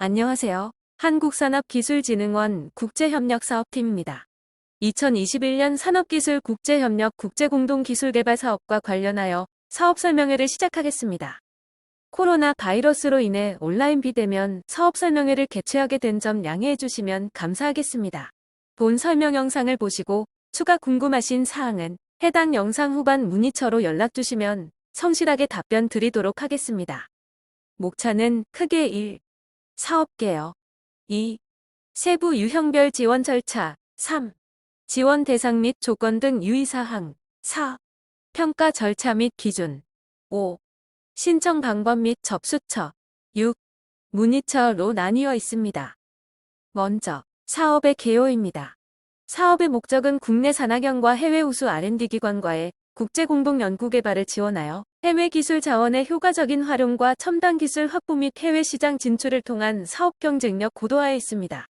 안녕하세요. 한국산업기술진흥원 국제협력사업팀입니다. 2021년 산업기술국제협력 국제공동기술개발사업과 관련하여 사업 설명회를 시작하겠습니다. 코로나 바이러스로 인해 온라인 비대면 사업 설명회를 개최하게 된 점 양해해 주시면 감사하겠습니다. 본 설명 영상을 보시고 추가 궁금하신 사항은 해당 영상 후반 문의처로 연락 주시면 성실하게 답변 드리도록 하겠습니다. 목차는 크게 1. 사업개혁 2. 세부 유형별 지원 절차 3. 지원 대상 및 조건 등 유의사항 4. 평가 절차 및 기준 5. 신청 방법 및 접수처 6. 문의처로 나뉘어 있습니다. 먼저 사업의 개요입니다. 사업의 목적은 국내 산학연과 해외 우수 R&D 기관과의 국제공동연구개발을 지원하여 해외 기술 자원의 효과적인 활용과 첨단 기술 확보 및 해외 시장 진출을 통한 사업 경쟁력 고도화에 있습니다.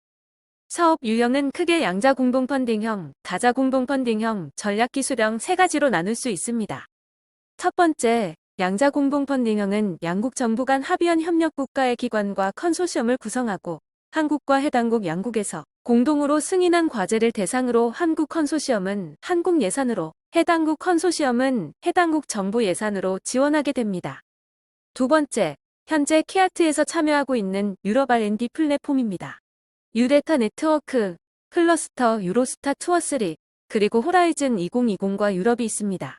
사업 유형은 크게 양자 공동 펀딩형, 다자 공동 펀딩형, 전략 기술형 세 가지로 나눌 수 있습니다. 첫 번째, 양자 공동 펀딩형은 양국 정부 간 합의한 협력 국가의 기관과 컨소시엄을 구성하고 한국과 해당국 양국에서 공동으로 승인한 과제를 대상으로 한국 컨소시엄은 한국 예산으로, 해당국 컨소시엄은 해당국 정부 예산으로 지원하게 됩니다. 두 번째, 현재 키아트에서 참여하고 있는 유럽 R&D 플랫폼입니다. 유레카 네트워크, 클러스터 유로스타 투어3, 그리고 호라이즌 2020과 유럽이 있습니다.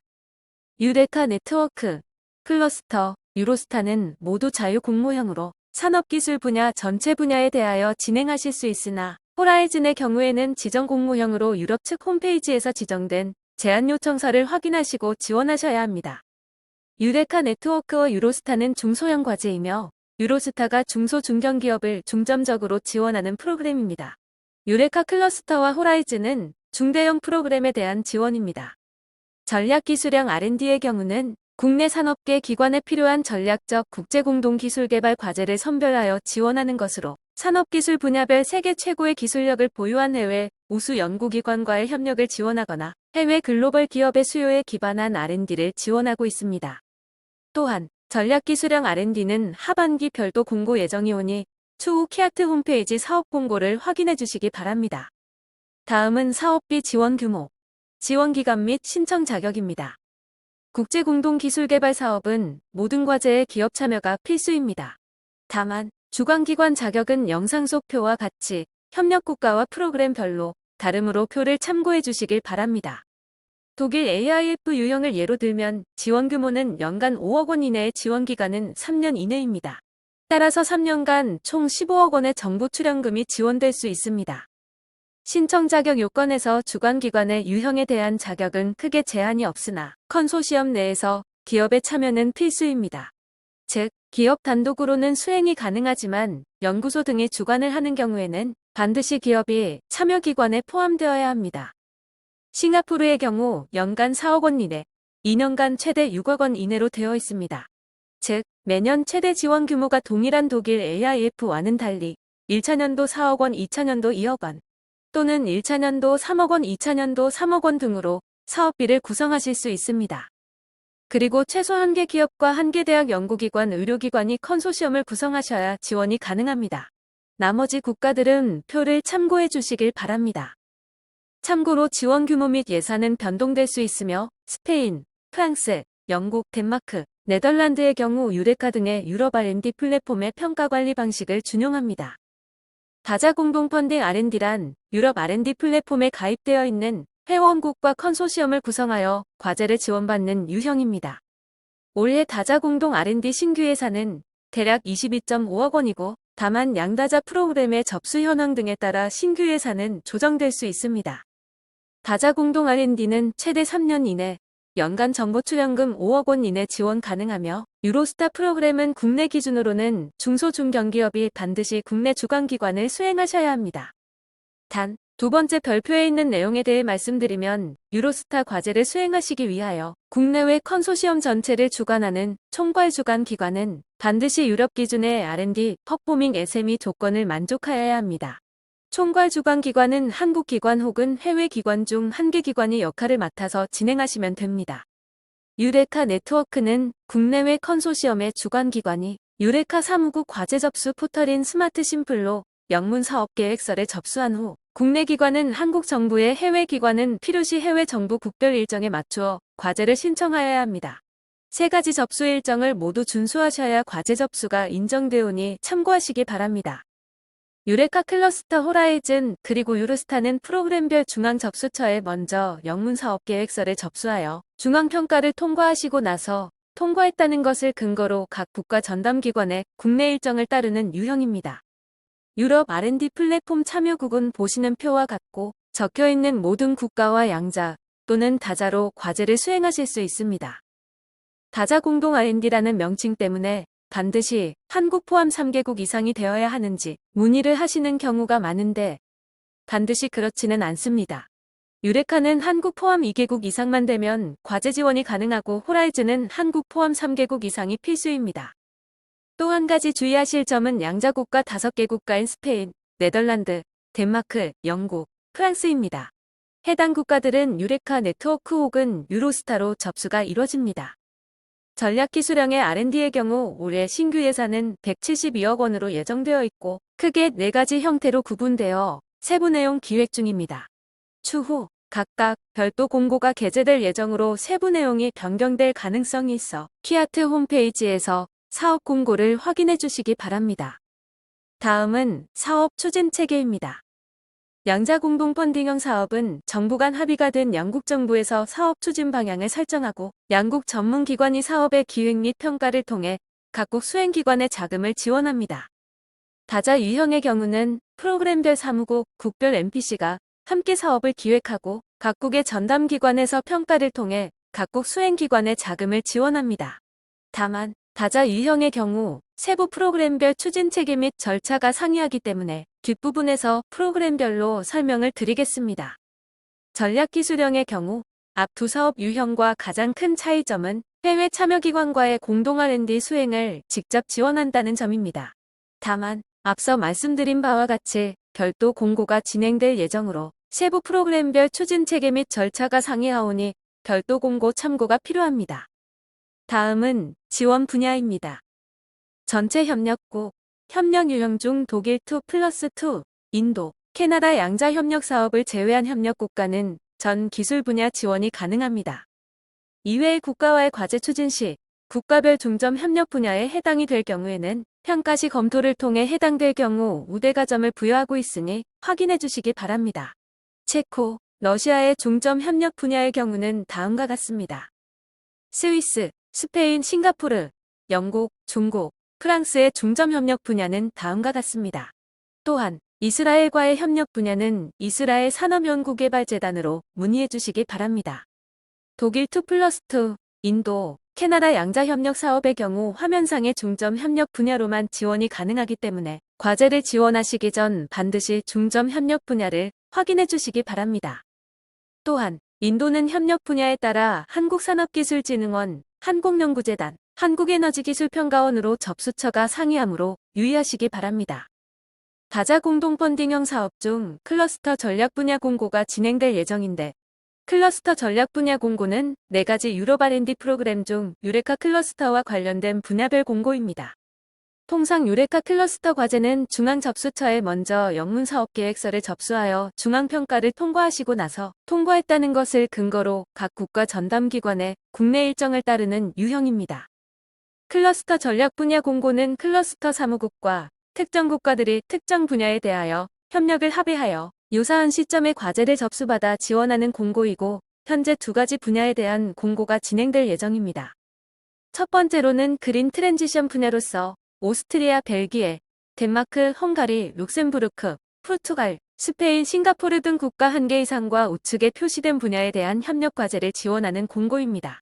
유레카 네트워크, 클러스터, 유로스타는 모두 자유 공모형으로 산업기술 분야 전체 분야에 대하여 진행하실 수 있으나 호라이즌의 경우에는 지정 공모형으로 유럽 측 홈페이지에서 지정된 제안 요청서를 확인하시고 지원하셔야 합니다. 유레카 네트워크와 유로스타는 중소형 과제이며 유로스타가 중소 중견기업을 중점적으로 지원하는 프로그램입니다. 유레카 클러스터와 호라이즌은 중대형 프로그램에 대한 지원입니다. 전략기술형 R&D의 경우는 국내 산업계 기관에 필요한 전략적 국제공동기술개발 과제를 선별하여 지원하는 것으로 산업기술 분야별 세계 최고의 기술력을 보유한 해외 우수 연구기관과의 협력을 지원하거나 해외 글로벌 기업의 수요에 기반한 R&D를 지원하고 있습니다. 또한 전략기술형 R&D는 하반기 별도 공고 예정이 오니 추후 키아트 홈페이지 사업 공고를 확인해 주시기 바랍니다. 다음은 사업비 지원 규모, 지원 기간 및 신청 자격입니다. 국제공동기술개발 사업은 모든 과제에 기업 참여가 필수입니다. 다만 주관기관 자격은 영상 속 표와 같이 협력국가와 프로그램별로 다르므로 표를 참고해 주시길 바랍니다. 독일 AIF 유형을 예로 들면 지원 규모는 연간 5억 원 이내의 지원 기간은 3년 이내입니다. 따라서 3년간 총 15억 원의 정부 출연금이 지원될 수 있습니다. 신청 자격 요건에서 주관기관의 유형에 대한 자격은 크게 제한이 없으나 컨소시엄 내에서 기업의 참여는 필수입니다. 즉, 기업 단독으로는 수행이 가능하지만 연구소 등이 주관을 하는 경우에는 반드시 기업이 참여기관에 포함되어야 합니다. 싱가포르의 경우 연간 4억 원 이내, 2년간 최대 6억 원 이내로 되어 있습니다. 즉, 매년 최대 지원 규모가 동일한 독일 AIF와는 달리 1차년도 4억 원, 2차년도 2억 원, 또는 1차년도 3억 원, 2차년도 3억 원 등으로 사업비를 구성하실 수 있습니다. 그리고 최소 1개 기업과 1개 대학 연구기관, 의료기관이 컨소시엄을 구성하셔야 지원이 가능합니다. 나머지 국가들은 표를 참고해 주시길 바랍니다. 참고로 지원 규모 및 예산은 변동될 수 있으며 스페인, 프랑스, 영국, 덴마크, 네덜란드의 경우 유레카 등의 유럽 R&D 플랫폼의 평가 관리 방식을 준용합니다. 다자 공동 펀딩 R&D란 유럽 R&D 플랫폼에 가입되어 있는 회원국과 컨소시엄을 구성하여 과제를 지원받는 유형입니다. 올해 다자 공동 R&D 신규 예산은 대략 22.5억 원이고 다만 양다자 프로그램의 접수 현황 등에 따라 신규 예산은 조정될 수 있습니다. 다자 공동 R&D는 최대 3년 이내 연간 정보 출연금 5억 원 이내 지원 가능하며 유로스타 프로그램은 국내 기준으로는 중소중견기업이 반드시 국내 주관기관을 수행하셔야 합니다. 단, 두 번째 별표에 있는 내용에 대해 말씀드리면 유로스타 과제를 수행하시기 위하여 국내외 컨소시엄 전체를 주관하는 총괄 주관 기관은 반드시 유럽 기준의 R&D 퍼포밍 SME 조건을 만족하여야 합니다. 총괄 주관 기관은 한국 기관 혹은 해외 기관 중 1개 기관이 역할을 맡아서 진행하시면 됩니다. 유레카 네트워크는 국내외 컨소시엄의 주관 기관이 유레카 사무국 과제 접수 포털인 스마트 심플로 영문 사업 계획서를 접수한 후 국내 기관은 한국 정부의 해외 기관은 필요시 해외 정부 국별 일정에 맞추어 과제를 신청하여야 합니다. 세 가지 접수 일정을 모두 준수하셔야 과제 접수가 인정되오니 참고하시기 바랍니다. 유레카 클러스터 호라이즌 그리고 유로스타는 프로그램별 중앙 접수처에 먼저 영문 사업 계획서를 접수하여 중앙 평가를 통과하시고 나서 통과했다는 것을 근거로 각 국가 전담기관의 국내 일정을 따르는 유형입니다. 유럽 R&D 플랫폼 참여국은 보시는 표와 같고 적혀있는 모든 국가와 양자 또는 다자로 과제를 수행하실 수 있습니다. 다자 공동 R&D라는 명칭 때문에 반드시 한국 포함 3개국 이상이 되어야 하는지 문의를 하시는 경우가 많은데 반드시 그렇지는 않습니다. 유레카는 한국 포함 2개국 이상만 되면 과제 지원이 가능하고 호라이즌은 한국 포함 3개국 이상이 필수입니다. 또 한 가지 주의하실 점은 양자 국가 5개 국가인 스페인, 네덜란드, 덴마크, 영국, 프랑스입니다. 해당 국가들은 유레카 네트워크 혹은 유로스타로 접수가 이뤄집니다. 전략기술형의 R&D의 경우 올해 신규 예산은 172억 원으로 예정되어 있고 크게 4가지 형태로 구분되어 세부 내용 기획 중입니다. 추후 각각 별도 공고가 게재될 예정으로 세부 내용이 변경될 가능성이 있어 키아트 홈페이지에서 사업 공고를 확인해 주시기 바랍니다. 다음은 사업 추진 체계입니다. 양자 공동 펀딩형 사업은 정부 간 합의가 된 양국 정부에서 사업 추진 방향을 설정하고 양국 전문기관이 사업의 기획 및 평가를 통해 각국 수행기관의 자금을 지원합니다. 다자 유형의 경우는 프로그램별 사무국, 국별 NPC가 함께 사업을 기획하고 각국의 전담기관에서 평가를 통해 각국 수행기관의 자금을 지원합니다. 다만 다자 유형의 경우 세부 프로그램별 추진체계 및 절차가 상이하기 때문에 뒷부분에서 프로그램별로 설명을 드리겠습니다. 전략기술형의 경우 앞 두 사업 유형과 가장 큰 차이점은 해외 참여기관과의 공동 R&D 수행을 직접 지원한다는 점입니다. 다만 앞서 말씀드린 바와 같이 별도 공고가 진행될 예정으로 세부 프로그램별 추진체계 및 절차가 상이하오니 별도 공고 참고가 필요합니다. 다음은 지원 분야입니다. 전체 협력국, 협력 유형 중 독일 2+2, 인도, 캐나다 양자 협력 사업을 제외한 협력 국가는 전 기술 분야 지원이 가능합니다. 이외의 국가와의 과제 추진 시 국가별 중점 협력 분야에 해당이 될 경우에는 평가 시 검토를 통해 해당될 경우 우대가점을 부여하고 있으니 확인해 주시기 바랍니다. 체코, 러시아의 중점 협력 분야의 경우는 다음과 같습니다. 스위스, 스페인, 싱가포르, 영국, 중국, 프랑스의 중점 협력 분야는 다음과 같습니다. 또한 이스라엘과의 협력 분야는 이스라엘 산업연구개발재단으로 문의해 주시기 바랍니다. 독일 2+2, 인도, 캐나다 양자 협력 사업의 경우 화면상의 중점 협력 분야로만 지원이 가능하기 때문에 과제를 지원하시기 전 반드시 중점 협력 분야를 확인해 주시기 바랍니다. 또한 인도는 협력 분야에 따라 한국산업기술진흥원, 한국연구재단, 한국에너지기술평가원으로 접수처가 상이하므로 유의하시기 바랍니다. 다자 공동 펀딩형 사업 중 클러스터 전략 분야 공고가 진행될 예정인데 클러스터 전략 분야 공고는 4가지 유럽 R&D 프로그램 중 유레카 클러스터와 관련된 분야별 공고입니다. 통상 유레카 클러스터 과제는 중앙 접수처에 먼저 영문 사업 계획서를 접수하여 중앙 평가를 통과하시고 나서 통과했다는 것을 근거로 각 국가 전담기관의 국내 일정을 따르는 유형입니다. 클러스터 전략 분야 공고는 클러스터 사무국과 특정 국가들이 특정 분야에 대하여 협력을 합의하여 유사한 시점에 과제를 접수받아 지원하는 공고이고 현재 2가지 분야에 대한 공고가 진행될 예정입니다. 첫 번째로는 그린 트랜지션 분야로서 오스트리아, 벨기에, 덴마크, 헝가리, 룩셈부르크, 포르투갈, 스페인, 싱가포르 등 국가 1개 이상과 우측에 표시된 분야에 대한 협력 과제를 지원하는 공고입니다.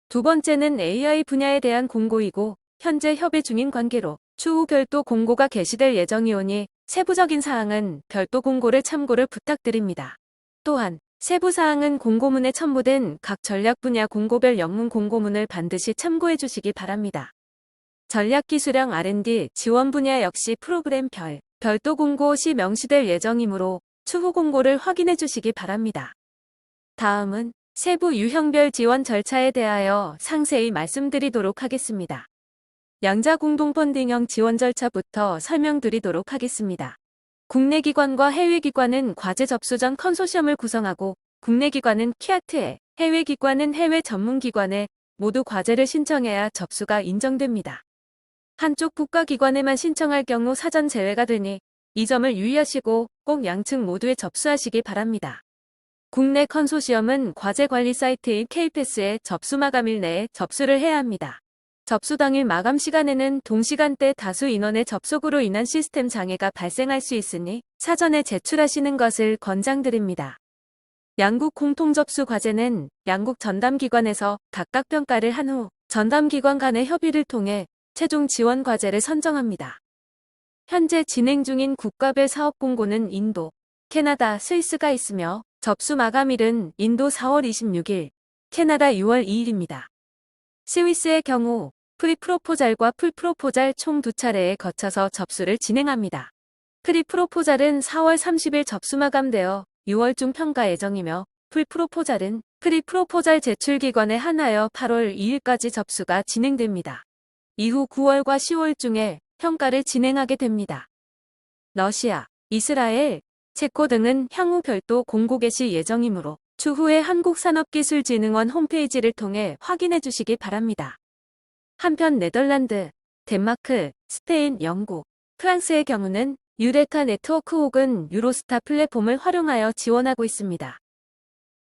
두 번째는 AI 분야에 대한 공고이고 현재 협의 중인 관계로 추후 별도 공고가 게시될 예정이오니 세부적인 사항은 별도 공고를 참고를 부탁드립니다. 또한 세부 사항은 공고문에 첨부된 각 전략 분야 공고별 영문 공고문을 반드시 참고해 주시기 바랍니다. 전략기술형 R&D 지원 분야 역시 프로그램별, 별도 공고 시 명시될 예정이므로 추후 공고를 확인해 주시기 바랍니다. 다음은 세부 유형별 지원 절차에 대하여 상세히 말씀드리도록 하겠습니다. 양자 공동펀딩형 지원 절차부터 설명드리도록 하겠습니다. 국내 기관과 해외 기관은 과제 접수 전 컨소시엄을 구성하고 국내 기관은 키아트에, 해외 기관은 해외 전문기관에 모두 과제를 신청해야 접수가 인정됩니다. 한쪽 국가기관에만 신청할 경우 사전 제외가 되니 이 점을 유의하시고 꼭 양측 모두에 접수하시기 바랍니다. 국내 컨소시엄은 과제 관리 사이트인 KPAS에 접수 마감일 내에 접수를 해야 합니다. 접수 당일 마감 시간에는 동시간대 다수 인원의 접속으로 인한 시스템 장애가 발생할 수 있으니 사전에 제출하시는 것을 권장드립니다. 양국 공통접수 과제는 양국 전담기관에서 각각 평가를 한 후 전담기관 간의 협의를 통해 최종 지원 과제를 선정합니다. 현재 진행 중인 국가별 사업 공고는 인도, 캐나다, 스위스가 있으며 접수 마감일은 인도 4월 26일, 캐나다 6월 2일입니다. 스위스의 경우 프리프로포잘과 풀프로포잘 총 2차례에 거쳐서 접수를 진행합니다. 프리프로포잘은 4월 30일 접수 마감되어 6월 중 평가 예정이며 풀프로포잘은 프리프로포잘 제출기관에 한하여 8월 2일까지 접수가 진행됩니다. 이후 9월과 10월 중에 평가를 진행하게 됩니다. 러시아, 이스라엘, 체코 등은 향후 별도 공고 개시 예정이므로 추후에 한국산업기술진흥원 홈페이지를 통해 확인해 주시기 바랍니다. 한편 네덜란드, 덴마크, 스페인, 영국, 프랑스의 경우는 유레카 네트워크 혹은 유로스타 플랫폼을 활용하여 지원하고 있습니다.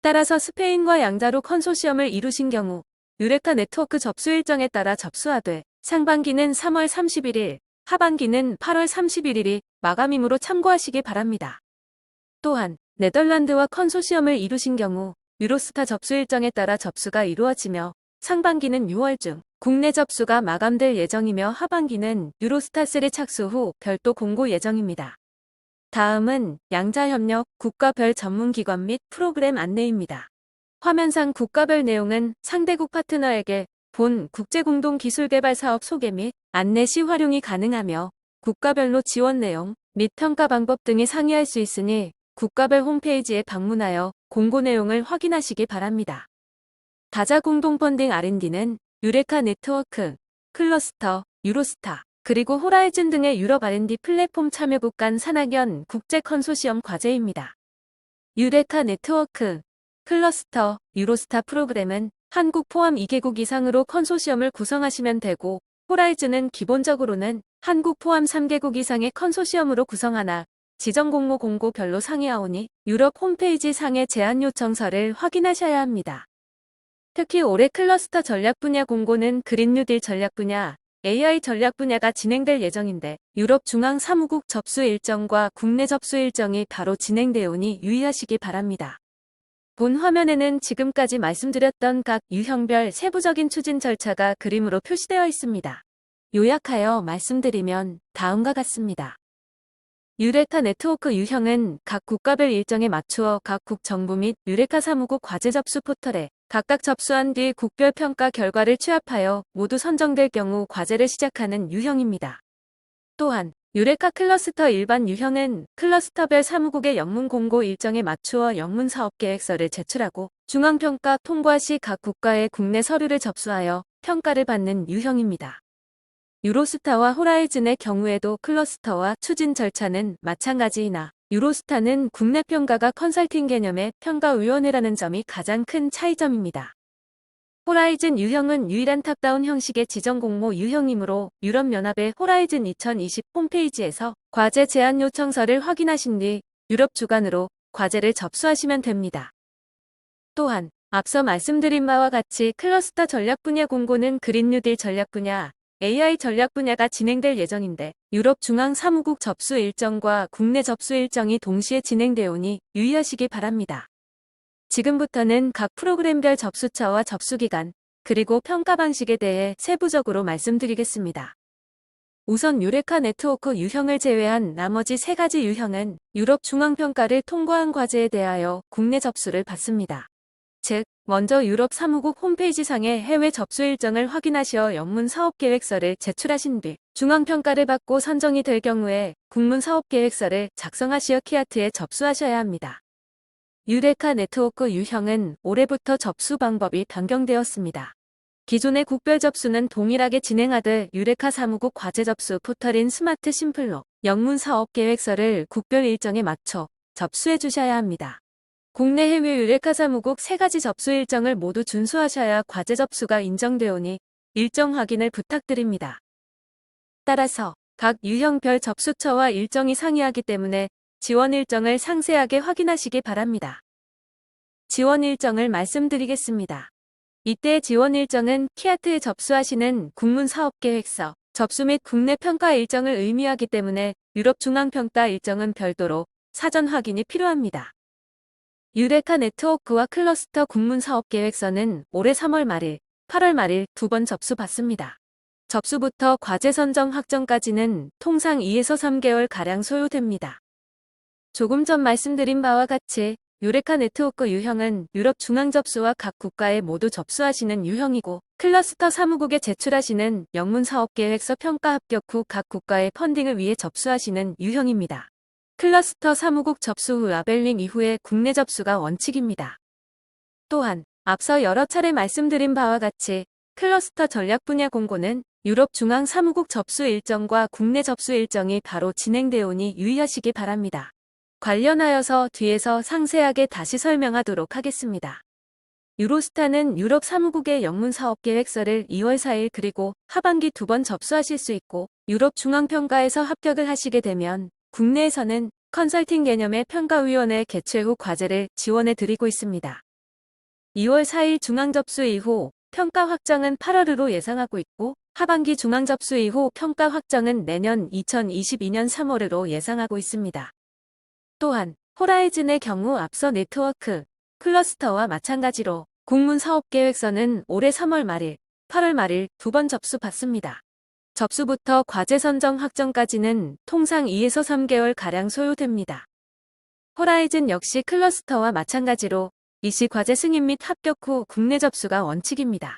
따라서 스페인과 양자로 컨소시엄을 이루신 경우 유레카 네트워크 접수 일정에 따라 접수하되 상반기는 3월 31일, 하반기는 8월 31일이 마감이므로 참고하시기 바랍니다. 또한 네덜란드와 컨소시엄을 이루신 경우 유로스타 접수 일정에 따라 접수가 이루어지며 상반기는 6월 중 국내 접수가 마감될 예정이며 하반기는 유로스타3 착수 후 별도 공고 예정입니다. 다음은 양자협력 국가별 전문기관 및 프로그램 안내입니다. 화면상 국가별 내용은 상대국 파트너에게 본 국제공동기술개발사업 소개 및 안내 시 활용이 가능하며 국가별로 지원 내용 및 평가 방법 등이 상이할 수 있으니 국가별 홈페이지에 방문하여 공고 내용을 확인하시기 바랍니다. 다자 공동펀딩 R&D는 유레카 네트워크, 클러스터, 유로스타, 그리고 호라이즌 등의 유럽 R&D 플랫폼 참여국 간 산학연 국제 컨소시엄 과제입니다. 유레카 네트워크, 클러스터, 유로스타 프로그램은 한국 포함 2개국 이상으로 컨소시엄을 구성하시면 되고 호라이즌은 기본적으로는 한국 포함 3개국 이상의 컨소시엄으로 구성하나 지정 공모 공고별로 상이하오니 유럽 홈페이지 상의 제안 요청서를 확인하셔야 합니다. 특히 올해 클러스터 전략 분야 공고는 그린 뉴딜 전략 분야, AI 전략 분야가 진행될 예정인데 유럽 중앙 사무국 접수 일정과 국내 접수 일정이 바로 진행되오니 유의하시기 바랍니다. 본 화면에는 지금까지 말씀드렸던 각 유형별 세부적인 추진 절차가 그림으로 표시되어 있습니다. 요약하여 말씀드리면 다음과 같습니다. 유레카 네트워크 유형은 각 국가별 일정에 맞추어 각국 정부 및 유레카 사무국 과제 접수 포털에 각각 접수한 뒤 국별 평가 결과를 취합하여 모두 선정될 경우 과제를 시작하는 유형입니다. 또한 유레카 클러스터 일반 유형은 클러스터별 사무국의 영문 공고 일정에 맞추어 영문 사업계획서를 제출하고 중앙평가 통과 시 각 국가의 국내 서류를 접수하여 평가를 받는 유형입니다. 유로스타와 호라이즌의 경우에도 클러스터와 추진 절차는 마찬가지이나 유로스타는 국내 평가가 컨설팅 개념의 평가위원회라는 점이 가장 큰 차이점입니다. 호라이즌 유형은 유일한 탑다운 형식의 지정 공모 유형이므로 유럽연합의 호라이즌 2020 홈페이지에서 과제 제안 요청서를 확인하신 뒤 유럽 주관으로 과제를 접수하시면 됩니다. 또한 앞서 말씀드린 바와 같이 클러스터 전략 분야 공고는 그린 뉴딜 전략 분야, AI 전략 분야가 진행될 예정인데 유럽 중앙 사무국 접수 일정과 국내 접수 일정이 동시에 진행되오니 유의하시기 바랍니다. 지금부터는 각 프로그램별 접수처와 접수기간, 그리고 평가 방식에 대해 세부적으로 말씀드리겠습니다. 우선 유레카 네트워크 유형을 제외한 나머지 3가지 유형은 유럽 중앙평가를 통과한 과제에 대하여 국내 접수를 받습니다. 즉, 먼저 유럽 사무국 홈페이지 상의 해외 접수 일정을 확인하시어 영문 사업계획서를 제출하신 뒤 중앙평가를 받고 선정이 될 경우에 국문 사업계획서를 작성하시어 키아트에 접수하셔야 합니다. 유레카 네트워크 유형은 올해부터 접수 방법이 변경되었습니다. 기존의 국별 접수는 동일하게 진행하듯 유레카 사무국 과제 접수 포털인 스마트 심플로 영문 사업 계획서를 국별 일정에 맞춰 접수해 주셔야 합니다. 국내 해외 유레카 사무국 3가지 접수 일정을 모두 준수하셔야 과제 접수가 인정되오니 일정 확인을 부탁드립니다. 따라서 각 유형별 접수처와 일정이 상이하기 때문에 지원 일정을 상세하게 확인하시기 바랍니다. 지원 일정을 말씀드리겠습니다. 이때 지원 일정은 키아트에 접수하시는 국문사업계획서, 접수 및 국내 평가 일정을 의미하기 때문에 유럽중앙평가 일정은 별도로 사전 확인이 필요합니다. 유레카 네트워크와 클러스터 국문사업계획서는 올해 3월 말일, 8월 말일 2번 접수받습니다. 접수부터 과제 선정 확정까지는 통상 2에서 3개월가량 소요됩니다. 조금 전 말씀드린 바와 같이 유레카 네트워크 유형은 유럽 중앙 접수와 각 국가에 모두 접수하시는 유형이고, 클러스터 사무국에 제출하시는 영문 사업계획서 평가 합격 후 각 국가의 펀딩을 위해 접수하시는 유형입니다. 클러스터 사무국 접수 후 라벨링 이후에 국내 접수가 원칙입니다. 또한 앞서 여러 차례 말씀드린 바와 같이 클러스터 전략 분야 공고는 유럽 중앙 사무국 접수 일정과 국내 접수 일정이 바로 진행되오니 유의하시기 바랍니다. 관련하여서 뒤에서 상세하게 다시 설명하도록 하겠습니다. 유로스타는 유럽 사무국의 영문 사업 계획서를 2월 4일 그리고 하반기 2번 접수하실 수 있고, 유럽 중앙평가에서 합격을 하시게 되면 국내에서는 컨설팅 개념의 평가위원회 개최 후 과제를 지원해 드리고 있습니다. 2월 4일 중앙 접수 이후 평가 확정은 8월으로 예상하고 있고, 하반기 중앙 접수 이후 평가 확정은 내년 2022년 3월으로 예상하고 있습니다. 또한 호라이즌의 경우 앞서 네트워크, 클러스터와 마찬가지로 국문 사업계획서는 올해 3월 말일, 8월 말일 2번 접수받습니다. 접수부터 과제 선정 확정까지는 통상 2에서 3개월가량 소요됩니다. 호라이즌 역시 클러스터와 마찬가지로 이시 과제 승인 및 합격 후 국내 접수가 원칙입니다.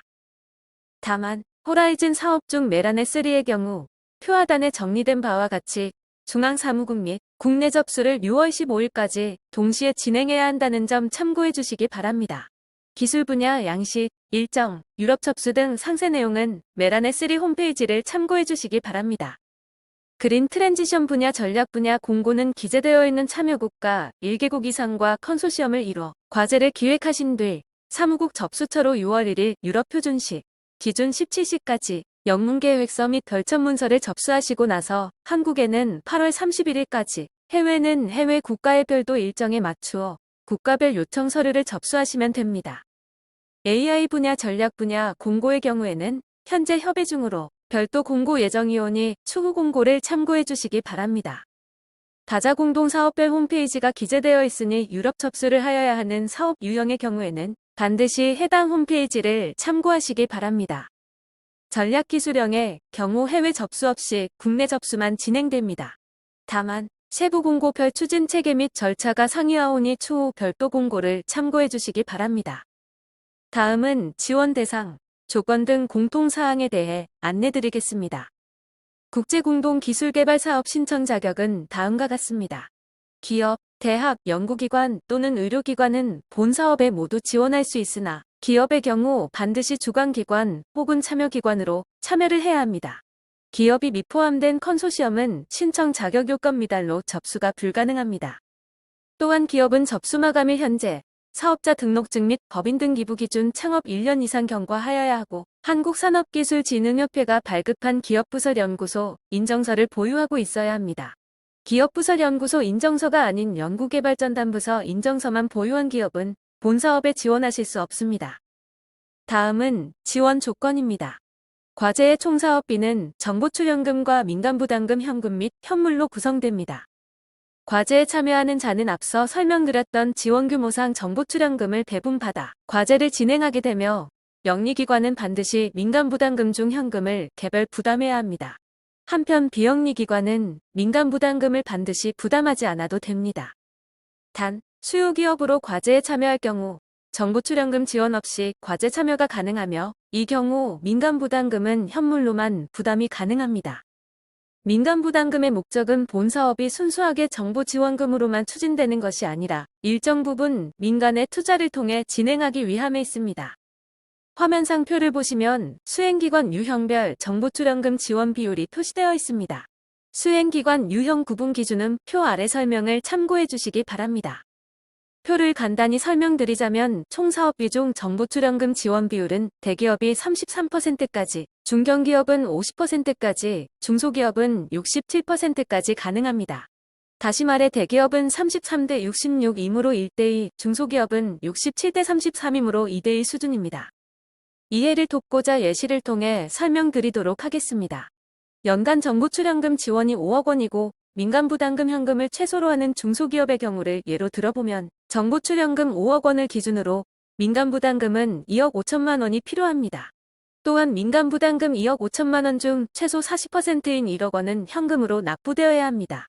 다만 호라이즌 사업 중 메라네 3의 경우 표하단에 정리된 바와 같이 중앙사무국 및 국내 접수를 6월 15일까지 동시에 진행해야 한다는 점 참고해 주시기 바랍니다. 기술 분야 양식, 일정, 유럽 접수 등 상세 내용은 메라네 3 홈페이지를 참고해 주시기 바랍니다. 그린 트랜지션 분야 전략 분야 공고는 기재되어 있는 참여국가 1개국 이상과 컨소시엄을 이뤄 과제를 기획하신 뒤 사무국 접수처로 6월 1일 유럽 표준시, 기준 17시까지 영문계획서 및 별첨문서를 접수하시고 나서 한국에는 8월 31일까지, 해외는 해외 국가의 별도 일정에 맞추어 국가별 요청 서류를 접수하시면 됩니다. AI 분야 전략 분야 공고의 경우에는 현재 협의 중으로 별도 공고 예정이오니 추후 공고를 참고해 주시기 바랍니다. 다자 공동사업별 홈페이지가 기재되어 있으니 유럽 접수를 하여야 하는 사업 유형의 경우에는 반드시 해당 홈페이지를 참고하시기 바랍니다. 전략기술형의 경우 해외 접수 없이 국내 접수만 진행됩니다. 다만 세부 공고별 추진 체계 및 절차가 상이하오니 추후 별도 공고를 참고해 주시기 바랍니다. 다음은 지원 대상, 조건 등 공통사항에 대해 안내드리겠습니다. 국제공동기술개발사업 신청 자격은 다음과 같습니다. 기업, 대학, 연구기관 또는 의료기관은 본 사업에 모두 지원할 수 있으나 기업의 경우 반드시 주관기관 혹은 참여기관으로 참여를 해야 합니다. 기업이 미포함된 컨소시엄은 신청 자격 요건 미달로 접수가 불가능합니다. 또한 기업은 접수 마감일 현재 사업자 등록증 및 법인 등기부 기준 창업 1년 이상 경과하여야 하고, 한국산업기술진흥협회가 발급한 기업부설연구소 인정서를 보유하고 있어야 합니다. 기업부설연구소 인정서가 아닌 연구개발전담부서 인정서만 보유한 기업은 본 사업에 지원하실 수 없습니다. 다음은 지원 조건입니다. 과제의 총 사업비는 정보출연금과 민간부담금 현금 및 현물로 구성됩니다. 과제에 참여하는 자는 앞서 설명드렸던 지원규모상 정보출연금을 배분받아 과제를 진행하게 되며, 영리기관은 반드시 민간부담금 중 현금을 개별 부담해야 합니다. 한편 비영리기관은 민간부담금을 반드시 부담하지 않아도 됩니다. 단, 수요기업으로 과제에 참여할 경우 정보출연금 지원 없이 과제 참여가 가능하며, 이 경우 민간부담금은 현물로만 부담이 가능합니다. 민간부담금의 목적은 본 사업이 순수하게 정보지원금으로만 추진되는 것이 아니라 일정 부분 민간의 투자를 통해 진행하기 위함에 있습니다. 화면상 표를 보시면 수행기관 유형별 정보출연금 지원 비율이 표시되어 있습니다. 수행기관 유형 구분 기준은 표 아래 설명을 참고해 주시기 바랍니다. 표를 간단히 설명드리자면 총 사업비 중 정보출연금 지원 비율은 대기업이 33%까지, 중견기업은 50%까지, 중소기업은 67%까지 가능합니다. 다시 말해 대기업은 33대 66이므로 1대2, 중소기업은 67대 33이므로 2대1 수준입니다. 이해를 돕고자 예시를 통해 설명드리도록 하겠습니다. 연간 정보출연금 지원이 5억 원이고 민간부담금 현금을 최소로 하는 중소기업의 경우를 예로 들어보면 정보출연금 5억 원을 기준으로 민간부담금은 2억 5천만 원이 필요합니다. 또한 민간부담금 2억 5천만 원 중 최소 40%인 1억 원은 현금으로 납부되어야 합니다.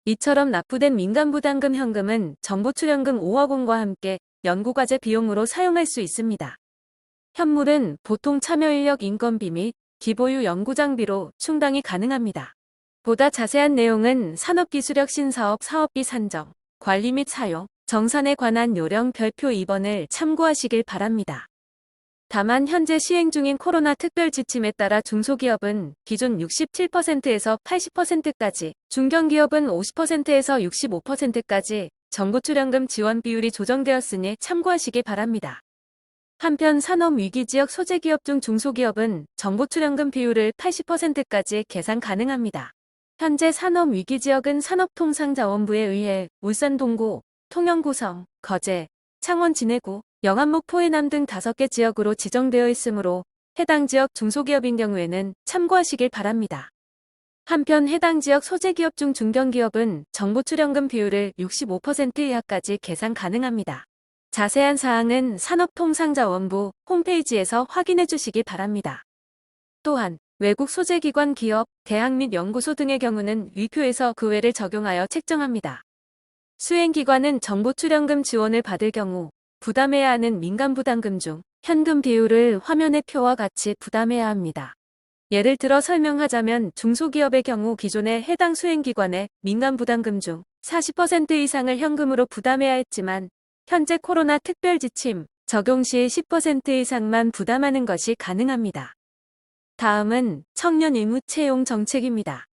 이처럼 납부된 민간부담금 현금은 정보출연금 5억 원과 함께 연구과제 비용으로 사용할 수 있습니다. 현물은 보통 참여인력 인건비 및 기보유 연구장비로 충당이 가능합니다. 보다 자세한 내용은 산업기술혁 신사업 사업비 산정, 관리 및 사용, 정산에 관한 요령 별표 2번을 참고하시길 바랍니다. 다만 현재 시행 중인 코로나 특별 지침에 따라 중소기업은 기존 67%에서 80%까지, 중견기업은 50%에서 65%까지 정보출연금 지원 비율이 조정되었으니 참고하시기 바랍니다. 한편 산업위기지역 소재기업 중 중소기업은 정보출연금 비율을 80%까지 계산 가능합니다. 현재 산업위기지역은 산업통상자원부에 의해 울산 동구, 통영구성, 거제, 창원 진해구, 영암목 포해남 등 5개 지역으로 지정되어 있으므로 해당 지역 중소기업인 경우에는 참고하시길 바랍니다. 한편 해당 지역 소재기업 중 중견기업은 정보출연금 비율을 65% 이하까지 계산 가능합니다. 자세한 사항은 산업통상자원부 홈페이지에서 확인해 주시기 바랍니다. 또한 외국 소재기관 기업, 대학 및 연구소 등의 경우는 위표에서 그 외를 적용하여 책정합니다. 수행기관은 정보출연금 지원을 받을 경우 부담해야 하는 민간부담금 중 현금 비율을 화면의 표와 같이 부담해야 합니다. 예를 들어 설명하자면 중소기업의 경우 기존의 해당 수행기관의 민간부담금 중 40% 이상을 현금으로 부담해야 했지만 현재 코로나 특별지침 적용 시 10% 이상만 부담하는 것이 가능합니다. 다음은 청년 의무 채용 정책입니다.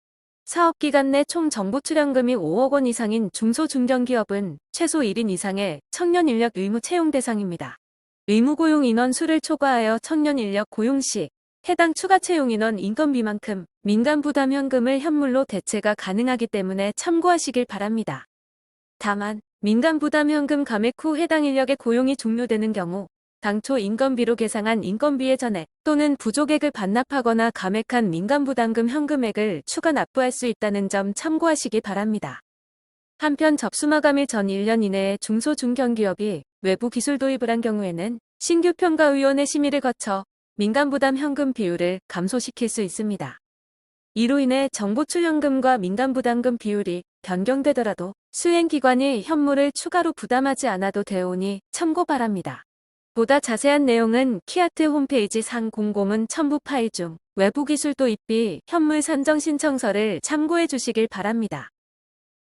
사업기간 내 총 정보출연금이 5억 원 이상인 중소중견기업은 최소 1인 이상의 청년 인력 의무 채용 대상입니다. 의무 고용 인원 수를 초과하여 청년 인력 고용 시 해당 추가 채용 인원 인건비만큼 민간부담 현금을 현물로 대체가 가능하기 때문에 참고하시길 바랍니다. 다만 민간부담 현금 감액 후 해당 인력의 고용이 종료되는 경우 당초 인건비로 계상한 인건비의 전액 또는 부족액을 반납하거나 감액한 민간부담금 현금액을 추가 납부할 수 있다는 점 참고하시기 바랍니다. 한편 접수마감일 전 1년 이내에 중소중견기업이 외부 기술 도입을 한 경우에는 신규 평가위원회 심의를 거쳐 민간부담 현금 비율을 감소시킬 수 있습니다. 이로 인해 정보출연금과 민간부담금 비율이 변경되더라도 수행기관이 현물을 추가로 부담하지 않아도 되오니 참고 바랍니다. 보다 자세한 내용은 키아트 홈페이지 상 공고문 첨부 파일 중 외부 기술 도입비 현물 산정 신청서를 참고해 주시길 바랍니다.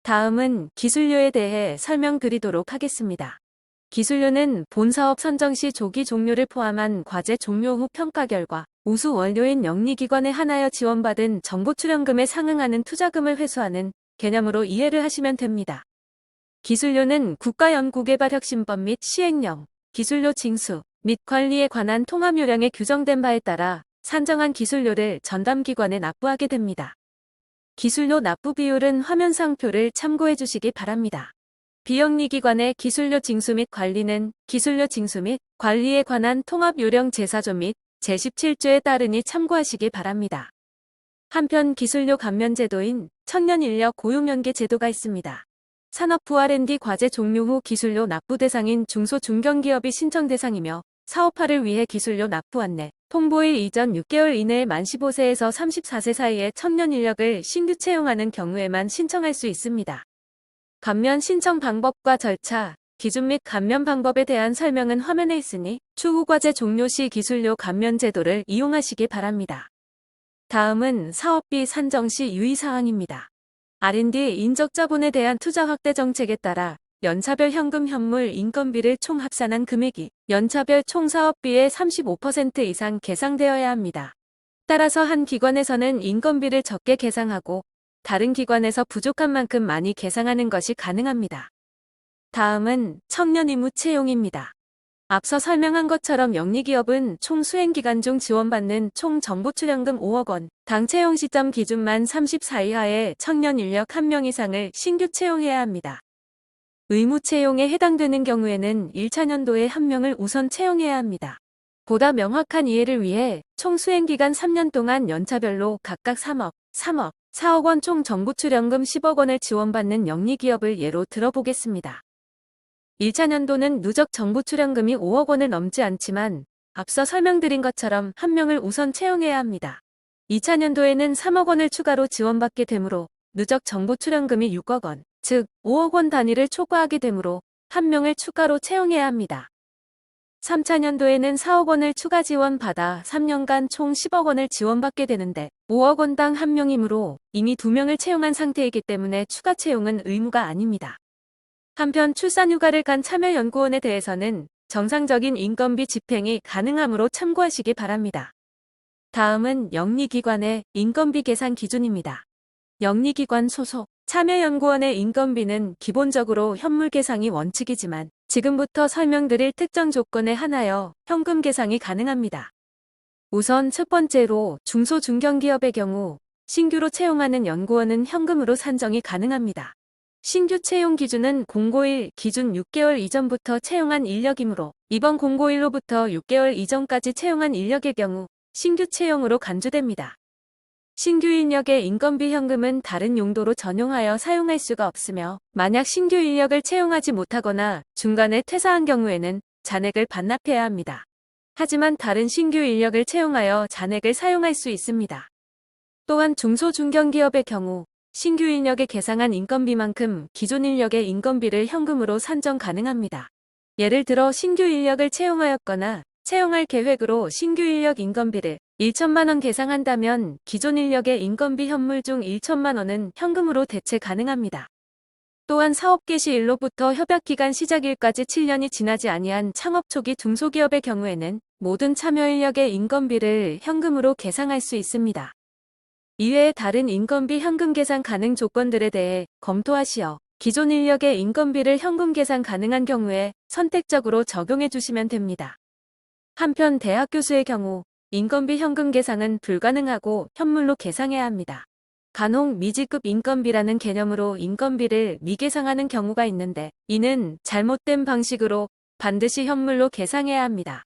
다음은 기술료에 대해 설명드리도록 하겠습니다. 기술료는 본사업 선정 시 조기 종료를 포함한 과제 종료 후 평가 결과 우수 원료인 영리기관에 한하여 지원받은 정보출연금에 상응하는 투자금을 회수하는 개념으로 이해를 하시면 됩니다. 기술료는 국가연구개발혁신법 및 시행령, 기술료 징수 및 관리에 관한 통합요령에 규정된 바에 따라 산정한 기술료를 전담기관에 납부하게 됩니다. 기술료 납부 비율은 화면상 표를 참고해 주시기 바랍니다. 비영리기관의 기술료 징수 및 관리는 기술료 징수 및 관리에 관한 통합요령 제4조 및 제17조에 따르니 참고하시기 바랍니다. 한편 기술료 감면제도인 청년인력 고용연계 제도가 있습니다. 산업부 R&D 과제 종료 후 기술료 납부 대상인 중소중견기업이 신청 대상이며 사업화를 위해 기술료 납부 안내, 통보일 이전 6개월 이내에 만 15세에서 34세 사이의 청년 인력을 신규 채용하는 경우에만 신청할 수 있습니다. 감면 신청 방법과 절차, 기준 및 감면 방법에 대한 설명은 화면에 있으니 추후 과제 종료 시 기술료 감면 제도를 이용하시기 바랍니다. 다음은 사업비 산정 시 유의사항입니다. R&D 인적 자본에 대한 투자 확대 정책에 따라 연차별 현금 현물 인건비를 총 합산한 금액이 연차별 총 사업비의 35% 이상 계상되어야 합니다. 따라서 한 기관에서는 인건비를 적게 계상하고 다른 기관에서 부족한 만큼 많이 계상하는 것이 가능합니다. 다음은 청년 의무 채용입니다. 앞서 설명한 것처럼 영리기업은 총 수행기간 중 지원받는 총 정보출연금 5억 원, 당 채용 시점 기준 만 34 이하의 청년 인력 1명 이상을 신규 채용해야 합니다. 의무 채용에 해당되는 경우에는 1차 년도에 1명을 우선 채용해야 합니다. 보다 명확한 이해를 위해 총 수행기간 3년 동안 연차별로 각각 3억, 4억 원 총 정보출연금 10억 원을 지원받는 영리기업을 예로 들어보겠습니다. 1차 년도는 누적 정보출연금이 5억 원을 넘지 않지만 앞서 설명드린 것처럼 1명을 우선 채용해야 합니다. 2차 년도에는 3억 원을 추가로 지원받게 되므로 누적 정보출연금이 6억 원, 즉 5억 원 단위를 초과하게 되므로 1명을 추가로 채용해야 합니다. 3차 년도에는 4억 원을 추가 지원받아 3년간 총 10억 원을 지원받게 되는데 5억 원당 1명이므로 이미 2명을 채용한 상태이기 때문에 추가 채용은 의무가 아닙니다. 한편 출산휴가를 간 참여연구원에 대해서는 정상적인 인건비 집행이 가능하므로 참고하시기 바랍니다. 다음은 영리기관의 인건비 계산 기준입니다. 영리기관 소속 참여연구원의 인건비는 기본적으로 현물 계상이 원칙이지만 지금부터 설명드릴 특정 조건에 한하여 현금 계상이 가능합니다. 우선 첫 번째로 중소중견기업의 경우 신규로 채용하는 연구원은 현금으로 산정이 가능합니다. 신규 채용 기준은 공고일 기준 6개월 이전부터 채용한 인력이므로 이번 공고일로부터 6개월 이전까지 채용한 인력의 경우 신규 채용으로 간주됩니다. 신규 인력의 인건비 현금은 다른 용도로 전용하여 사용할 수가 없으며 만약 신규 인력을 채용하지 못하거나 중간에 퇴사한 경우에는 잔액을 반납해야 합니다. 하지만 다른 신규 인력을 채용하여 잔액을 사용할 수 있습니다. 또한 중소중견기업의 경우 신규 인력에 계상한 인건비만큼 기존 인력의 인건비를 현금으로 산정 가능합니다. 예를 들어 신규 인력을 채용하였거나 채용할 계획으로 신규 인력 인건비를 1천만 원 계상한다면 기존 인력의 인건비 현물 중 1천만 원은 현금으로 대체 가능합니다. 또한 사업 개시일로부터 협약기간 시작일까지 7년이 지나지 아니한 창업 초기 중소기업의 경우에는 모든 참여 인력의 인건비를 현금으로 계상할 수 있습니다. 이외에 다른 인건비 현금 계산 가능 조건들에 대해 검토하시어 기존 인력의 인건비를 현금 계산 가능한 경우에 선택적으로 적용해 주시면 됩니다. 한편 대학 교수의 경우 인건비 현금 계상은 불가능하고 현물로 계상해야 합니다. 간혹 미지급 인건비라는 개념으로 인건비를 미계상하는 경우가 있는데 이는 잘못된 방식으로 반드시 현물로 계상해야 합니다.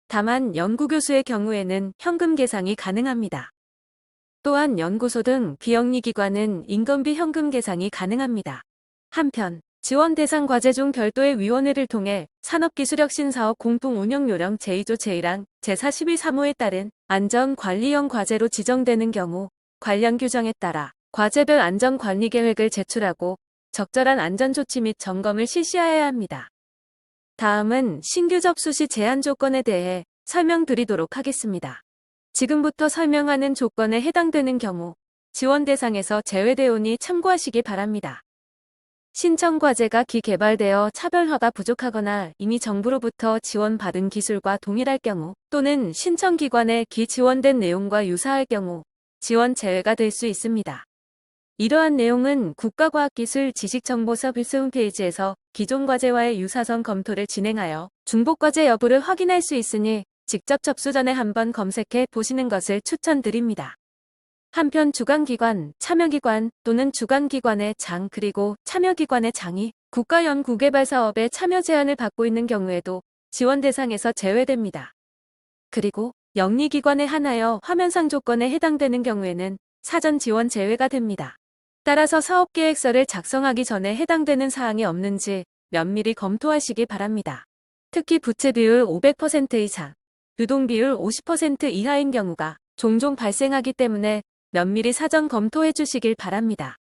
다만 연구교수의 경우에는 현금 계상이 가능합니다. 또한 연구소 등 비영리기관은 인건비 현금 계상이 가능합니다. 한편 지원 대상 과제 중 별도의 위원회를 통해 산업기술혁신사업 공동운영요령 제2조 제1항 제41사무에 따른 안전관리형 과제로 지정되는 경우 관련 규정에 따라 과제별 안전관리계획을 제출하고 적절한 안전조치 및 점검을 실시하여야 합니다. 다음은 신규 접수 시 제한 조건에 대해 설명드리도록 하겠습니다. 지금부터 설명하는 조건에 해당되는 경우 지원 대상에서 제외되오니 참고하시기 바랍니다. 신청 과제가 기개발되어 차별화가 부족하거나 이미 정부로부터 지원받은 기술과 동일할 경우 또는 신청기관에 기지원된 내용과 유사할 경우 지원 제외가 될 수 있습니다. 이러한 내용은 국가과학기술 지식정보서비스 홈페이지에서 기존 과제와의 유사성 검토를 진행하여 중복과제 여부를 확인할 수 있으니 직접 접수 전에 한번 검색해 보시는 것을 추천드립니다. 한편 주관기관, 참여기관 또는 주관기관의 장 그리고 참여기관의 장이 국가연구개발사업에 참여 제한을 받고 있는 경우에도 지원 대상에서 제외됩니다. 그리고 영리기관에 한하여 화면상 조건에 해당되는 경우에는 사전 지원 제외가 됩니다. 따라서 사업계획서를 작성하기 전에 해당되는 사항이 없는지 면밀히 검토하시기 바랍니다. 특히 부채 비율 500% 이상, 유동 비율 50% 이하인 경우가 종종 발생하기 때문에 면밀히 사전 검토해 주시길 바랍니다.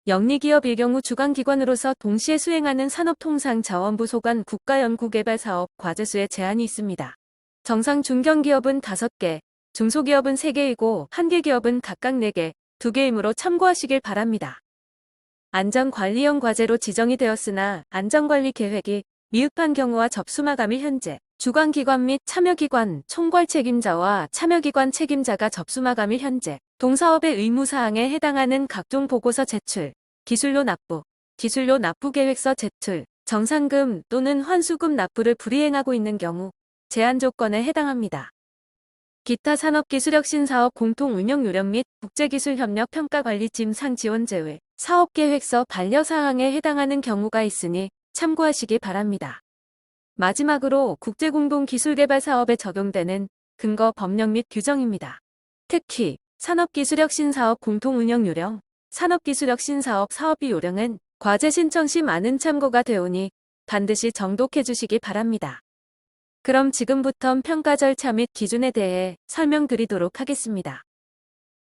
영리기업일 경우 주관기관으로서 동시에 수행하는 산업통상자원부 소관 국가연구개발사업 과제수에 제한이 있습니다. 정상 중견기업은 5개, 중소기업은 3개이고 한계 기업은 각각 4개, 2개이므로 참고하시길 바랍니다. 안전관리형 과제로 지정이 되었으나 안전관리 계획이 미흡한 경우와 접수 마감일 현재 주관기관 및 참여기관 총괄 책임자와 참여기관 책임자가 접수 마감일 현재 동사업의 의무사항에 해당하는 각종 보고서 제출, 기술료 납부, 기술료 납부 계획서 제출, 정상금 또는 환수금 납부를 불이행하고 있는 경우 제한 조건에 해당합니다. 기타 산업기술혁신 사업 공통 운영 요령 및 국제기술협력 평가관리팀 상지원 제외, 사업계획서 반려사항에 해당하는 경우가 있으니 참고하시기 바랍니다. 마지막으로 국제공동기술개발 사업에 적용되는 근거 법령 및 규정입니다. 특히 산업기술혁신사업 공통운영요령, 산업기술혁신사업 사업비 요령은 과제 신청 시 많은 참고가 되오니 반드시 정독해 주시기 바랍니다. 그럼 지금부터 평가 절차 및 기준에 대해 설명드리도록 하겠습니다.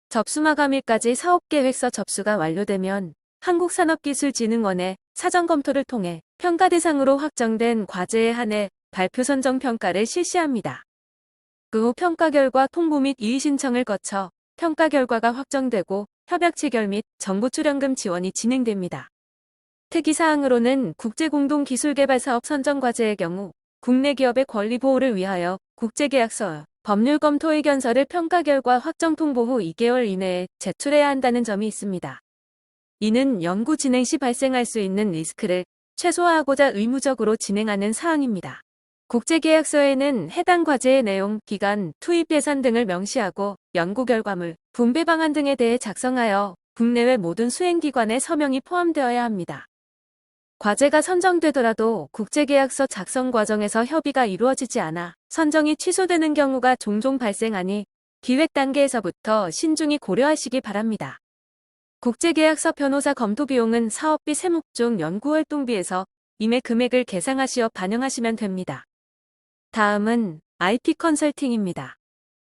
접수 마감일까지 사업계획서 접수가 완료되면 한국산업기술진흥원의 사전 검토를 통해 평가 대상으로 확정된 과제에 한해 발표 선정 평가를 실시합니다. 그 후 평가 결과 통보 및 이의 신청을 거쳐 평가 결과가 확정되고 협약 체결 및 정부 출연금 지원이 진행됩니다. 특이사항으로는 국제공동기술개발사업 선정 과제의 경우 국내 기업의 권리 보호를 위하여 국제계약서, 법률 검토 의견서를 평가 결과 확정 통보 후 2개월 이내에 제출해야 한다는 점이 있습니다. 이는 연구 진행 시 발생할 수 있는 리스크를 최소화하고자 의무적으로 진행하는 사항입니다. 국제계약서에는 해당 과제의 내용, 기간, 투입 예산 등을 명시하고 연구 결과물, 분배 방안 등에 대해 작성하여 국내외 모든 수행기관의 서명이 포함되어야 합니다. 과제가 선정되더라도 국제계약서 작성 과정에서 협의가 이루어지지 않아 선정이 취소되는 경우가 종종 발생하니 기획 단계에서부터 신중히 고려하시기 바랍니다. 국제계약서 변호사 검토 비용은 사업비 세목 중 연구활동비에서 임의 금액을 계상하시어 반영하시면 됩니다. 다음은 IP 컨설팅입니다.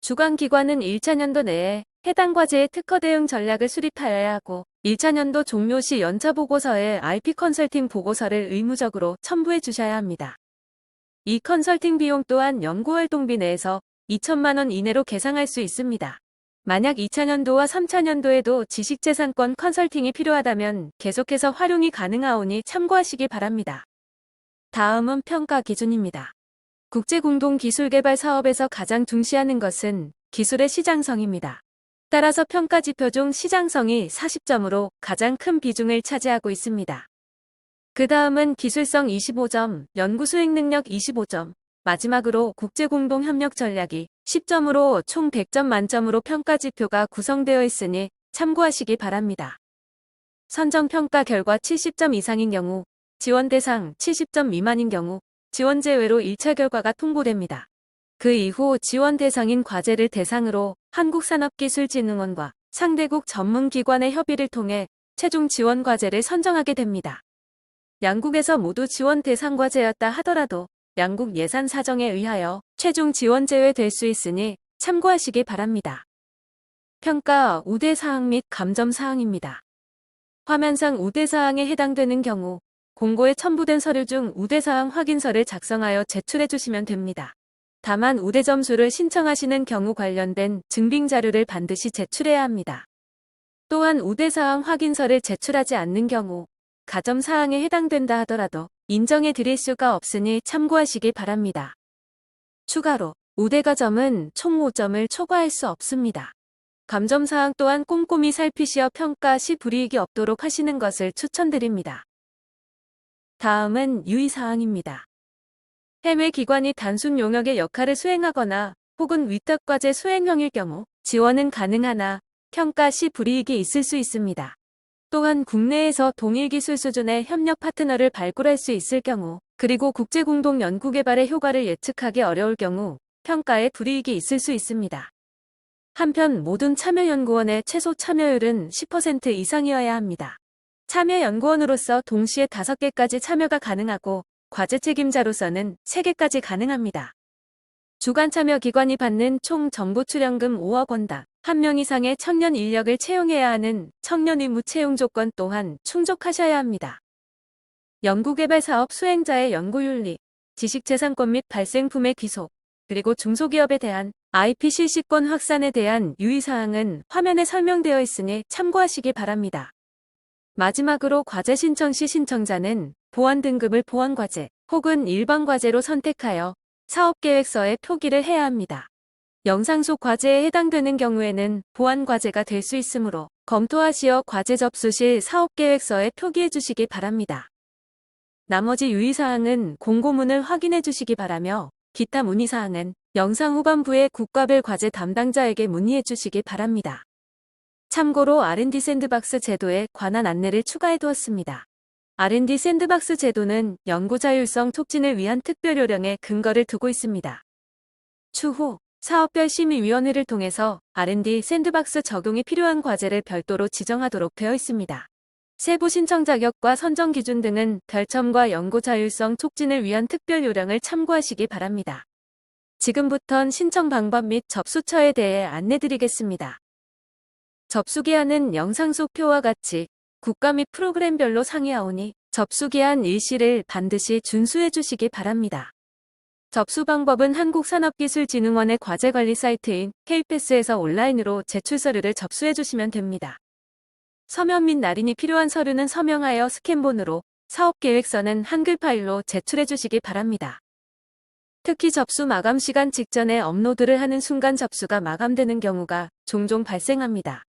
주관기관은 1차 년도 내에 해당 과제의 특허 대응 전략을 수립하여야 하고 1차 년도 종료 시 연차 보고서에 IP 컨설팅 보고서를 의무적으로 첨부해 주셔야 합니다. 이 컨설팅 비용 또한 연구활동비 내에서 2천만 원 이내로 계상할 수 있습니다. 만약 2차 년도와 3차 년도에도 지식재산권 컨설팅이 필요하다면 계속해서 활용이 가능하오니 참고하시기 바랍니다. 다음은 평가 기준입니다. 국제공동기술개발 사업에서 가장 중시하는 것은 기술의 시장성입니다. 따라서 평가 지표 중 시장성이 40점으로 가장 큰 비중을 차지하고 있습니다. 그 다음은 기술성 25점, 연구수행 능력 25점, 마지막으로 국제공동협력 전략이 10점으로 총 100점 만점으로 평가 지표가 구성되어 있으니 참고하시기 바랍니다. 선정평가 결과 70점 이상인 경우, 지원 대상 70점 미만인 경우 지원 제외로 1차 결과가 통보됩니다. 그 이후 지원 대상인 과제를 대상으로 한국산업기술진흥원과 상대국 전문기관의 협의를 통해 최종 지원 과제를 선정하게 됩니다. 양국에서 모두 지원 대상 과제였다 하더라도 양국 예산 사정에 의하여 최종 지원 제외될 수 있으니 참고하시기 바랍니다. 평가 우대사항 및 감점사항입니다. 화면상 우대사항에 해당되는 경우 공고에 첨부된 서류 중 우대사항 확인서를 작성하여 제출해 주시면 됩니다. 다만 우대 점수를 신청하시는 경우 관련된 증빙자료를 반드시 제출해야 합니다. 또한 우대사항 확인서를 제출하지 않는 경우 가점사항에 해당된다 하더라도 인정해 드릴 수가 없으니 참고하시기 바랍니다. 추가로 우대가점은 총 5점을 초과할 수 없습니다. 감점사항 또한 꼼꼼히 살피시어 평가 시 불이익이 없도록 하시는 것을 추천드립니다. 다음은 유의사항입니다. 해외 기관이 단순 용역의 역할을 수행하거나 혹은 위탁과제 수행형일 경우 지원은 가능하나 평가 시 불이익이 있을 수 있습니다. 또한 국내에서 동일 기술 수준의 협력 파트너를 발굴할 수 있을 경우 그리고 국제공동 연구개발의 효과를 예측하기 어려울 경우 평가에 불이익이 있을 수 있습니다. 한편 모든 참여연구원의 최소 참여율은 10% 이상이어야 합니다. 참여연구원으로서 동시에 5개까지 참여가 가능하고 과제 책임자로서는 3개까지 가능합니다. 주관참여기관이 받는 총 정부 출연금 5억 원당 1명 이상의 청년 인력을 채용해야 하는 청년 의무 채용 조건 또한 충족하셔야 합니다. 연구개발사업 수행자의 연구윤리, 지식재산권 및 발생품의 귀속, 그리고 중소기업에 대한 IP 실시권 확산에 대한 유의사항은 화면에 설명되어 있으니 참고하시기 바랍니다. 마지막으로 과제 신청 시 신청자는 보완 등급을 보완과제 혹은 일반 과제로 선택하여 사업계획서에 표기를 해야 합니다. 영상 속 과제에 해당되는 경우에는 보완 과제가 될 수 있으므로 검토하시어 과제 접수 시 사업계획서에 표기해 주시기 바랍니다. 나머지 유의사항은 공고문을 확인해 주시기 바라며 기타 문의사항은 영상 후반부에 국가별 과제 담당자에게 문의해 주시기 바랍니다. 참고로 R&D 샌드박스 제도에 관한 안내를 추가해 두었습니다. R&D 샌드박스 제도는 연구 자율성 촉진을 위한 특별 요령에 근거를 두고 있습니다. 추후 사업별 심의위원회를 통해서 R&D 샌드박스 적용이 필요한 과제를 별도로 지정하도록 되어 있습니다. 세부 신청 자격과 선정 기준 등은 별첨과 연구 자율성 촉진을 위한 특별 요령을 참고하시기 바랍니다. 지금부턴 신청 방법 및 접수처에 대해 안내드리겠습니다. 접수기한은 영상 속 표와 같이 국가 및 프로그램별로 상이하오니 접수기한 일시를 반드시 준수해 주시기 바랍니다. 접수 방법은 한국산업기술진흥원의 과제관리 사이트인 K패스에서 온라인으로 제출 서류를 접수해 주시면 됩니다. 서면 및 날인이 필요한 서류는 서명하여 스캔본으로, 사업계획서는 한글 파일로 제출해 주시기 바랍니다. 특히 접수 마감 시간 직전에 업로드를 하는 순간 접수가 마감되는 경우가 종종 발생합니다.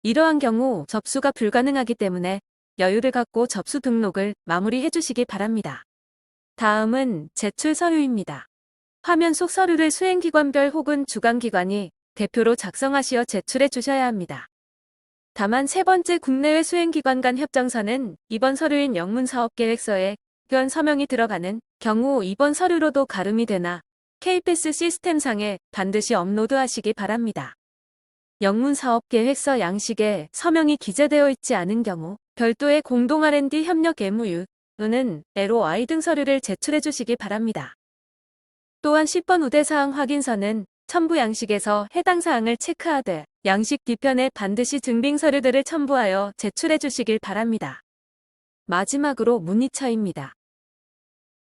이러한 경우 접수가 불가능하기 때문에 여유를 갖고 접수 등록을 마무리해 주시기 바랍니다. 다음은 제출 서류입니다. 화면 속 서류를 수행기관별 혹은 주관기관이 대표로 작성하시어 제출해 주셔야 합니다. 다만 세 번째 국내외 수행기관 간 협정서는 이번 서류인 영문사업계획서에 현 서명이 들어가는 경우 이번 서류로도 가름이 되나 K패스 시스템상에 반드시 업로드하시기 바랍니다. 영문사업계획서 양식에 서명이 기재되어 있지 않은 경우 별도의 공동 R&D 협력 MOU는 LOI 등 서류를 제출해 주시기 바랍니다. 또한 10번 우대사항 확인서는 첨부 양식에서 해당 사항을 체크하되 양식 뒤편에 반드시 증빙 서류들을 첨부하여 제출해 주시길 바랍니다. 마지막으로 문의처입니다.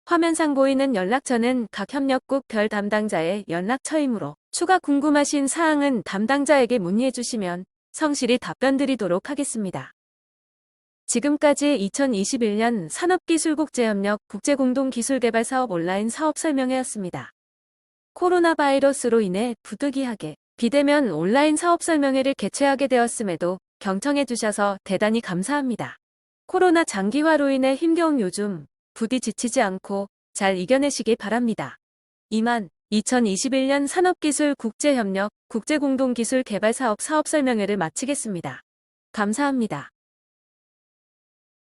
화면상 보이는 연락처는 각 협력국 별 담당자의 연락처이므로 추가 궁금하신 사항은 담당자에게 문의해 주시면 성실히 답변드리도록 하겠습니다. 지금까지 2021년 산업기술국제협력 국제공동기술개발사업 온라인 사업 설명회였습니다. 코로나 바이러스로 인해 부득이하게 비대면 온라인 사업 설명회를 개최하게 되었음에도 경청해 주셔서 대단히 감사합니다. 코로나 장기화로 인해 힘겨운 요즘 부디 지치지 않고 잘 이겨내시기 바랍니다. 이만 2021년 산업기술 국제협력 국제공동기술개발사업 사업 설명회를 마치겠습니다. 감사합니다.